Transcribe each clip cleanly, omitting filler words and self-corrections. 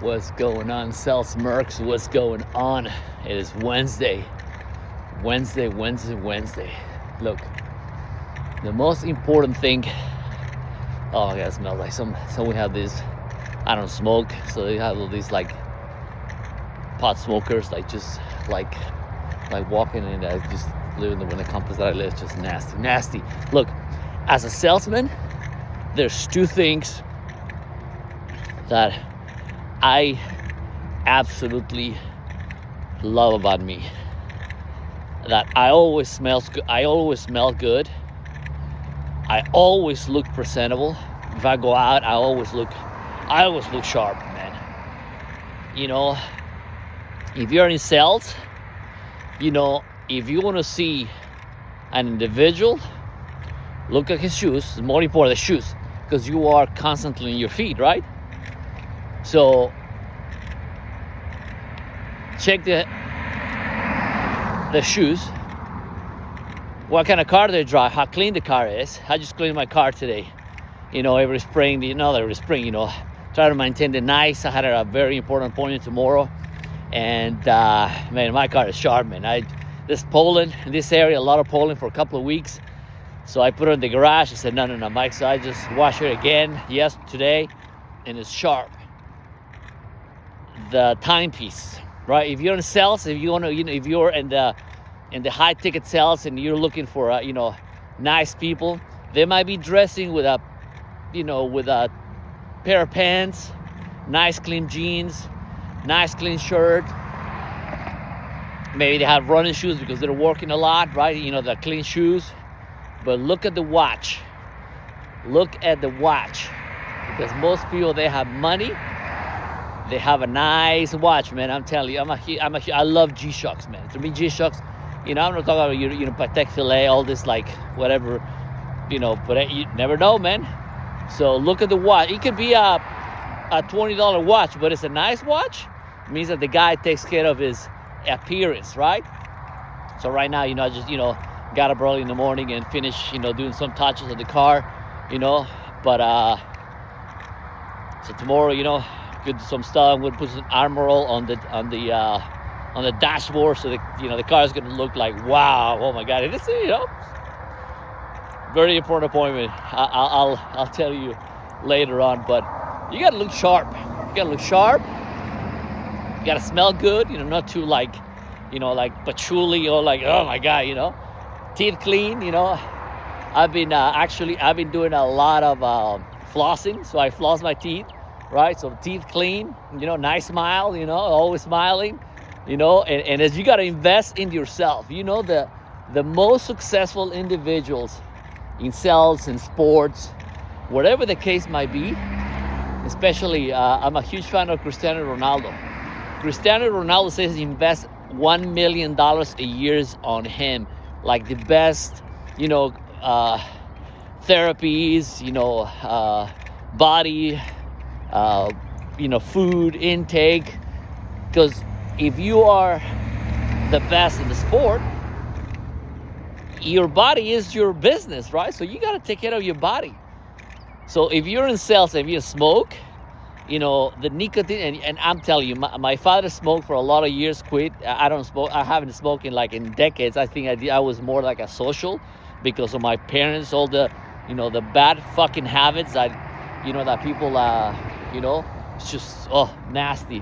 What's going on, Sales Mercs? What's going on? It is Wednesday. Wednesday. Look, the most important thing. Oh my God, it smells like some we have this. I don't smoke, so they have all these like pot smokers, like just like walking in. Just living in the complex that I live. It's just nasty. Look, as a salesman, there's two things that I absolutely love about me. That I always smell good. I always smell good. I always look presentable. If I go out, I always look sharp, man. You know, if you're in sales, you know, if you want to see an individual, look at his shoes. It's more important, the shoes, because you are constantly in your feet, right? So check the shoes. What kind of car they drive, how clean the car is. I just cleaned my car today. You know, every spring, try to maintain it nice. I had a very important appointment tomorrow. And man, my car is sharp, man. This pollen in this area, a lot of pollen for a couple of weeks. So I put it in the garage. I said, no, Mike. So I just washed it again, today, and it's sharp. The timepiece, right? If you're in sales, if you want to, if you're in the high ticket sales and you're looking for, nice people, they might be dressing with a pair of pants, nice clean jeans, nice clean shirt. Maybe they have running shoes because they're working a lot, right? The clean shoes. But look at the watch. Look at the watch, because most people, they have money. They have a nice watch, man. I'm telling you, I love G-Shocks, man. To me, G-Shocks, I'm not talking about Patek Philippe, all this like whatever, but you never know, man. So look at the watch. It could be a $20 watch, but it's a nice watch. It means that the guy takes care of his appearance, right? So right now, I just, got up early in the morning and finished, doing some touches on the car, but so tomorrow, do some stuff. I'm gonna put some armor roll on the dashboard, so the car is gonna look like, wow, oh my God, it is, very important appointment. I'll tell you later on, but you gotta look sharp. You gotta smell good, not too like patchouli or like, oh my God, teeth clean. I've been doing a lot of flossing, so I floss my teeth. Right, so teeth clean, nice smile, always smiling, and as you got to invest in yourself. The most successful individuals in sales and sports, whatever the case might be, especially I'm a huge fan of Cristiano Ronaldo. Cristiano Ronaldo says he invests $1 million a year on him, like the best, therapies, body, food intake, because if you are the best in the sport, your body is your business, right? So you got to take care of your body. So if you're in sales, if you smoke, the nicotine, and I'm telling you, my father smoked for a lot of years, quit. I don't smoke. I haven't smoked in decades. I think I was more like a social, because of my parents, all the the bad fucking habits that that people it's just nasty.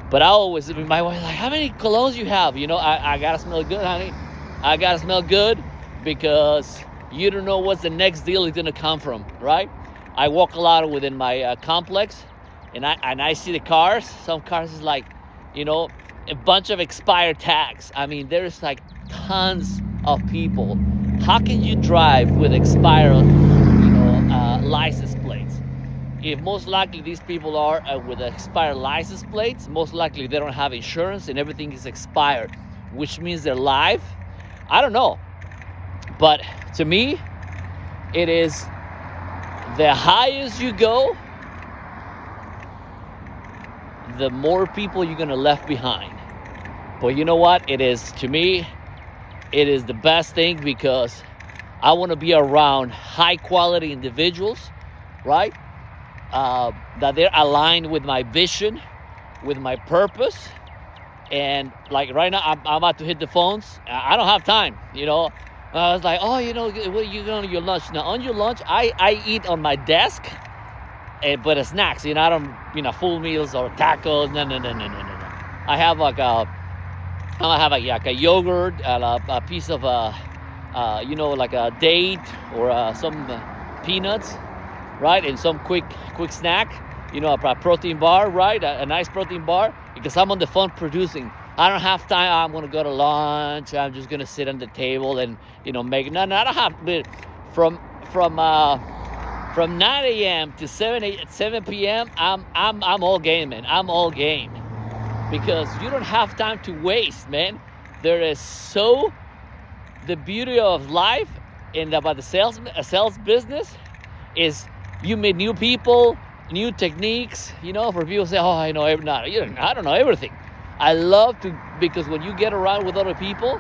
But I always, my wife like, how many colognes you have? I gotta smell good, honey. I gotta smell good, because you don't know what's the next deal is gonna come from, right? I walk a lot within my complex, and I see the cars. Some cars is like, a bunch of expired tags. I mean, there's like tons of people. How can you drive with expired, license plates? If most likely these people are with expired license plates, most likely they don't have insurance and everything is expired, which means they're live. I don't know. But to me, it is the highest you go, the more people you're going to left behind. But you know what? To me, it is the best thing, because I want to be around high quality individuals, right? That they're aligned with my vision, with my purpose. And like right now, I'm about to hit the phones. I don't have time, you know. I was like, oh, you know, what are you going on your lunch? Now, on your lunch, I eat on my desk, but it's snacks, you know, I don't, you know, full meals or tacos. No, no, no, no, no, no, no. I have like a yogurt, a piece of, you know, like a date or some peanuts, right? And some quick snack, you know, a protein bar, right? A nice protein bar, because I'm on the phone producing. I don't have time. I'm going to go to lunch. I'm just going to sit on the table and, you know, make, no, I don't have, but from 9 a.m. to 7 p.m., I'm all game, man. I'm all game, because you don't have time to waste, man. There is so, the beauty of life and about the sales business is you meet new people, new techniques, you know. For people say, oh, I know everything. I don't know everything. I love to, because when you get around with other people,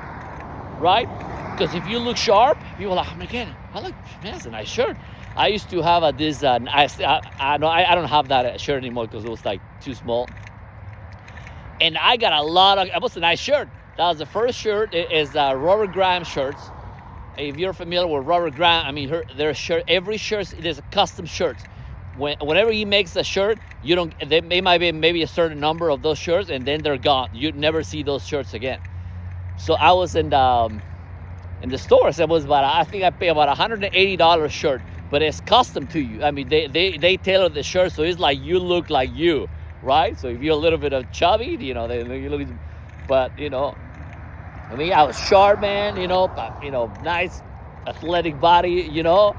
right? Because if you look sharp, people are like, oh my God, man, that's a nice shirt. I used to have this, I don't have that shirt anymore because it was like too small. And I got it was a nice shirt. That was the first shirt. It is Robert Graham shirts. If you're familiar with Robert Graham, I mean, every shirt, there's a custom shirts. Whenever he makes a shirt, they might be maybe a certain number of those shirts, and then they're gone. You'd never see those shirts again. So I was in the store. So it was I think I paid about $180 shirt, but it's custom to you. I mean, they tailor the shirt, so it's like you look like you, right? So if you're a little bit of chubby, you know, you look, but you know, I mean, I was sharp, man, you know, nice athletic body, you know.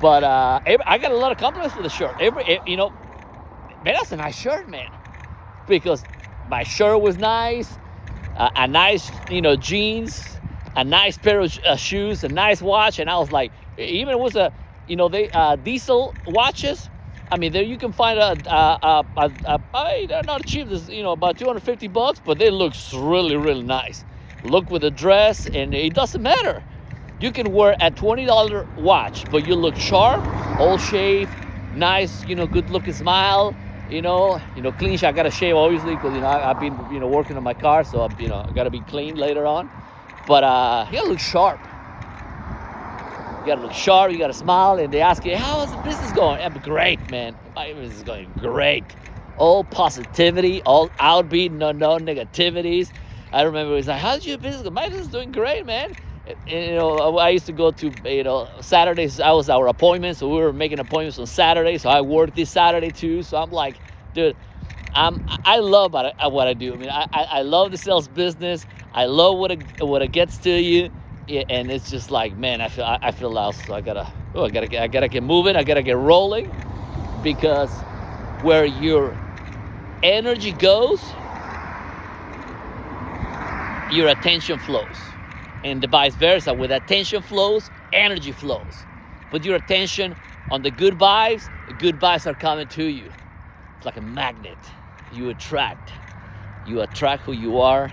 But I got a lot of compliments for the shirt. You know, man, that's a nice shirt, man. Because my shirt was nice, a nice, you know, jeans, a nice pair of shoes, a nice watch, and I was like, even it was diesel watches. I mean, there you can find they're not cheap. This, you know, about $250, but they look really, really nice. Look with a dress, and it doesn't matter. You can wear a $20 watch, but you look sharp, all shaved, nice, you know, good looking smile, you know, clean. I gotta shave obviously because, you know, I've been, you know, working on my car, so I'm, you know, I gotta be clean later on. But you gotta look sharp. You gotta look sharp. You gotta smile, and they ask you, "How is the business going?" I'm great, man. My business is going great. All positivity, all outbeat, no negativities. I remember he's like, "How's your business going?" My business is doing great, man. And, you know, I used to go to, you know, Saturdays. I was our appointment, so we were making appointments on Saturday. So I worked this Saturday too. So I'm like, dude, I love what I do. I mean, I love the sales business. I love what it gets to you, and it's just like, man, I feel lost. So I gotta get moving. I gotta get rolling, because where your energy goes, your attention flows. And the vice versa. With attention flows, energy flows. Put your attention on the good vibes are coming to you. It's like a magnet. You attract who you are.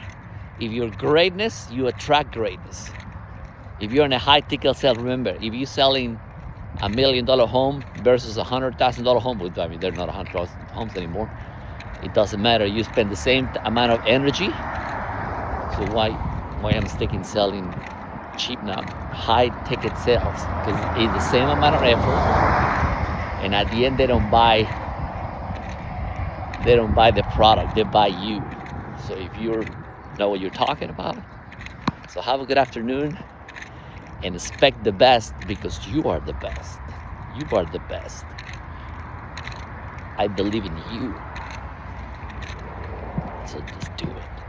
If you're greatness, you attract greatness. If you're in a high ticket sale, remember, if you're selling $1 million home versus $100,000 home, I mean, they're not 100,000 homes anymore. It doesn't matter. You spend the same amount of energy. So why I'm sticking selling cheap now, high ticket sales? Because it's the same amount of effort, and at the end they don't buy the product, they buy you. So if you know what you're talking about, so have a good afternoon, and expect the best, because you are the best. You are the best. I believe in you, so just do it.